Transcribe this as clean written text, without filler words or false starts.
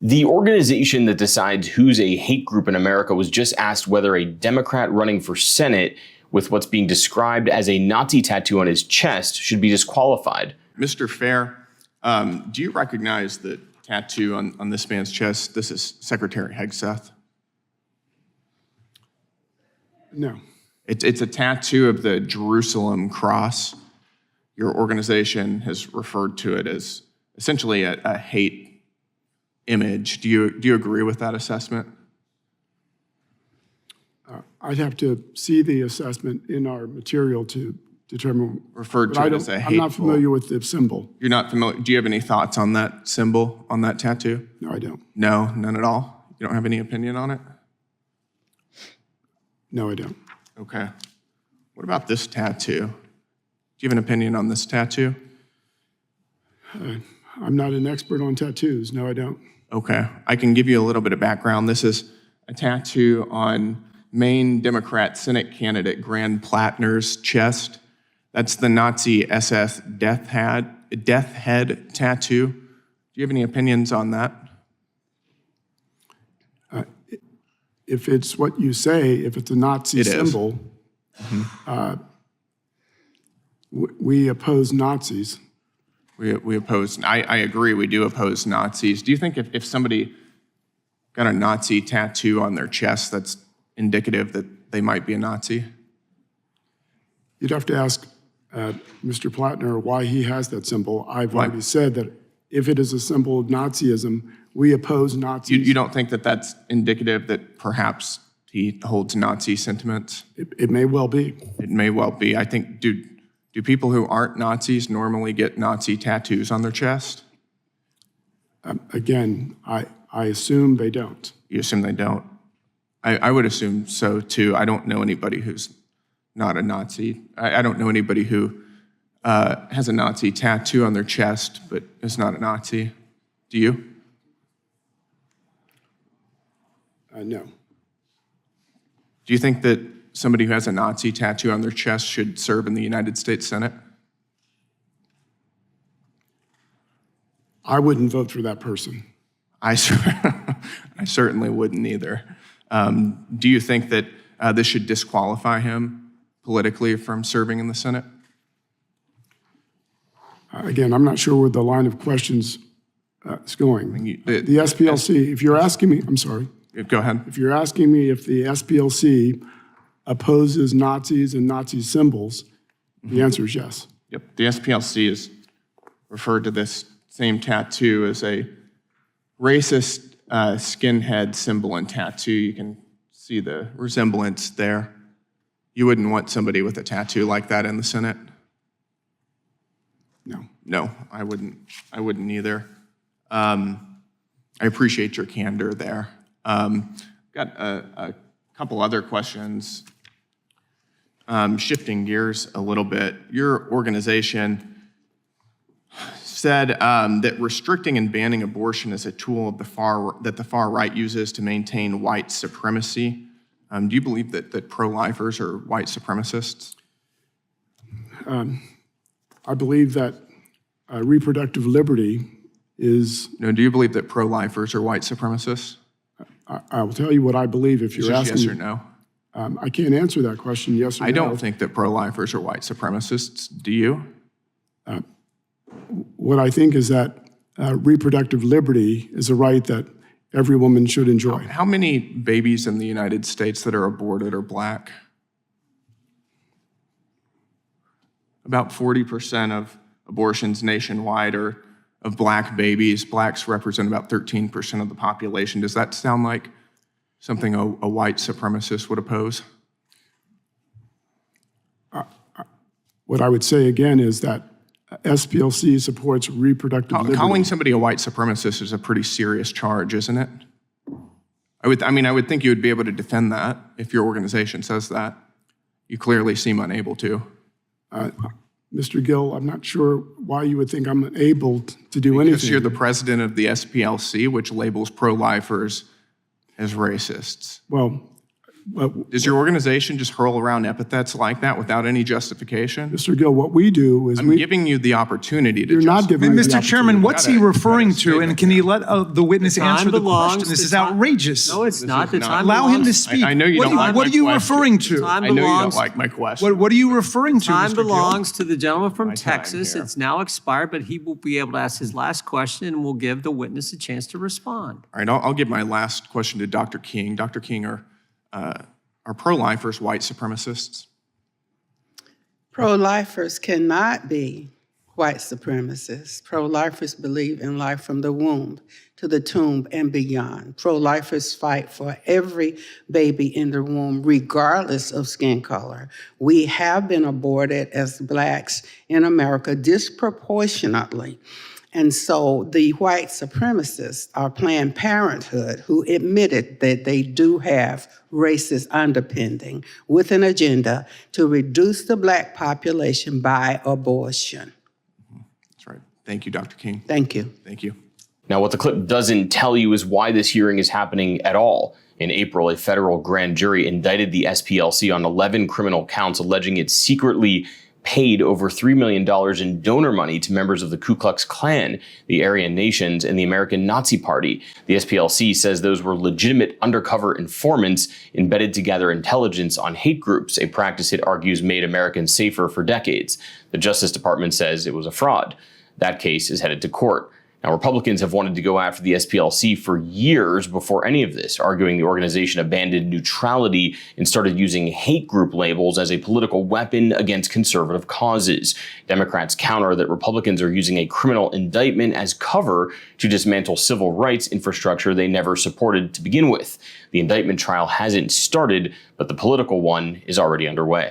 The organization that decides who's a hate group in America was just asked whether a Democrat running for Senate with what's being described as a Nazi tattoo on his chest should be disqualified. Mr. Fair, do you recognize the tattoo on this man's chest? This is Secretary Hegseth. No. It's a tattoo of the Jerusalem cross. Your organization has referred to it as essentially a hate image. Do you agree with that assessment? I'd have to see the assessment in our material to determine. Referred to it as a hateful. I'm not familiar with the symbol. You're not familiar. Do you have any thoughts on that symbol, on that tattoo? No, I don't. No, none at all? You don't have any opinion on it? No, I don't. Okay. What about this tattoo? Do you have an opinion on this tattoo? I'm not an expert on tattoos. No, I don't. Okay. I can give you a little bit of background. This is a tattoo on Maine Democrat Senate candidate Grand Plattner's chest. That's the Nazi SS death head tattoo. Do you have any opinions on that? If it's what you say, if it's a Nazi symbol, we oppose Nazis. We oppose, I agree, we do oppose Nazis. Do you think if somebody got a Nazi tattoo on their chest, that's indicative that they might be a Nazi? You'd have to ask Mr. Plattner why he has that symbol. I've already said that if it is a symbol of Nazism, we oppose Nazis. You don't think that that's indicative that perhaps he holds Nazi sentiments? It may well be. It may well be. I think, do people who aren't Nazis normally get Nazi tattoos on their chest? Again, I assume they don't. You assume they don't? I would assume so too. I don't know anybody who's not a Nazi. I don't know anybody who has a Nazi tattoo on their chest but is not a Nazi. Do you? No. Do you think that somebody who has a Nazi tattoo on their chest should serve in the United States Senate? I wouldn't vote for that person. I certainly wouldn't either. Do you think that this should disqualify him politically from serving in the Senate? Again, I'm not sure where the line of questions is going. The SPLC, if you're asking me, I'm sorry. Go ahead. If you're asking me if the SPLC opposes Nazis and Nazi symbols, the answer is yes. Yep. The SPLC has referred to this same tattoo as a racist skinhead symbol and tattoo. You can see the resemblance there. You wouldn't want somebody with a tattoo like that in the Senate? No. No, I wouldn't either. I appreciate your candor there. Got a couple other questions. Shifting gears a little bit, your organization said that restricting and banning abortion is a tool of that the far right uses to maintain white supremacy. Do you believe that pro-lifers are white supremacists? I believe that reproductive liberty is... No, do you believe that pro-lifers are white supremacists? I will tell you what I believe if you're asking. Yes or no? I can't answer that question, yes or no. I don't think that pro-lifers are white supremacists. Do you? What I think is that reproductive liberty is a right that every woman should enjoy. How many babies in the United States that are aborted are black? About 40% of abortions nationwide are of black babies. Blacks represent about 13% of the population. Does that sound like something a white supremacist would oppose? What I would say again is that SPLC supports reproductive liberty. Calling somebody a white supremacist is a pretty serious charge, isn't it? I would think you would be able to defend that if your organization says that. You clearly seem unable to. Mr. Gill, I'm not sure why you would think I'm able to do anything. Because you're the president of the SPLC, which labels pro-lifers as racists. Well, Does your organization just hurl around epithets like that without any justification? Mr. Gill, what we do is I'm giving you the opportunity to You're not giving me the Mr. Chairman, opportunity. what's he referring to? And can he let the witness answer the question? This is outrageous. No, it's not. The time Allow him to belongs- speak. I know you don't like What my are you question. referring to? Time I know you don't belongs- like my question. What are you referring to, Time Mr. Gill? belongs to the gentleman from My time Texas. here. It's now expired, but he will be able to ask his last question, and we'll give the witness a chance to respond. All right, I'll give my last question to Dr. King. Dr. King, are pro-lifers white supremacists? Pro-lifers cannot be white supremacists. Pro-lifers believe in life from the womb to the tomb and beyond. Pro-lifers fight for every baby in the womb, regardless of skin color. We have been aborted as Blacks in America disproportionately. And so the white supremacists are Planned Parenthood, who admitted that they do have racist underpinning with an agenda to reduce the Black population by abortion. That's right. Thank you, Dr. King. Thank you. Thank you. Now, what the clip doesn't tell you is why this hearing is happening at all. In April, a federal grand jury indicted the SPLC on 11 criminal counts, alleging it secretly paid over $3 million in donor money to members of the Ku Klux Klan, the Aryan Nations, and the American Nazi Party. The SPLC says those were legitimate undercover informants embedded to gather intelligence on hate groups, a practice it argues made Americans safer for decades. The Justice Department says it was a fraud. That case is headed to court. Now, Republicans have wanted to go after the SPLC for years before any of this, arguing the organization abandoned neutrality and started using hate group labels as a political weapon against conservative causes. Democrats counter that Republicans are using a criminal indictment as cover to dismantle civil rights infrastructure they never supported to begin with. The indictment trial hasn't started, but the political one is already underway.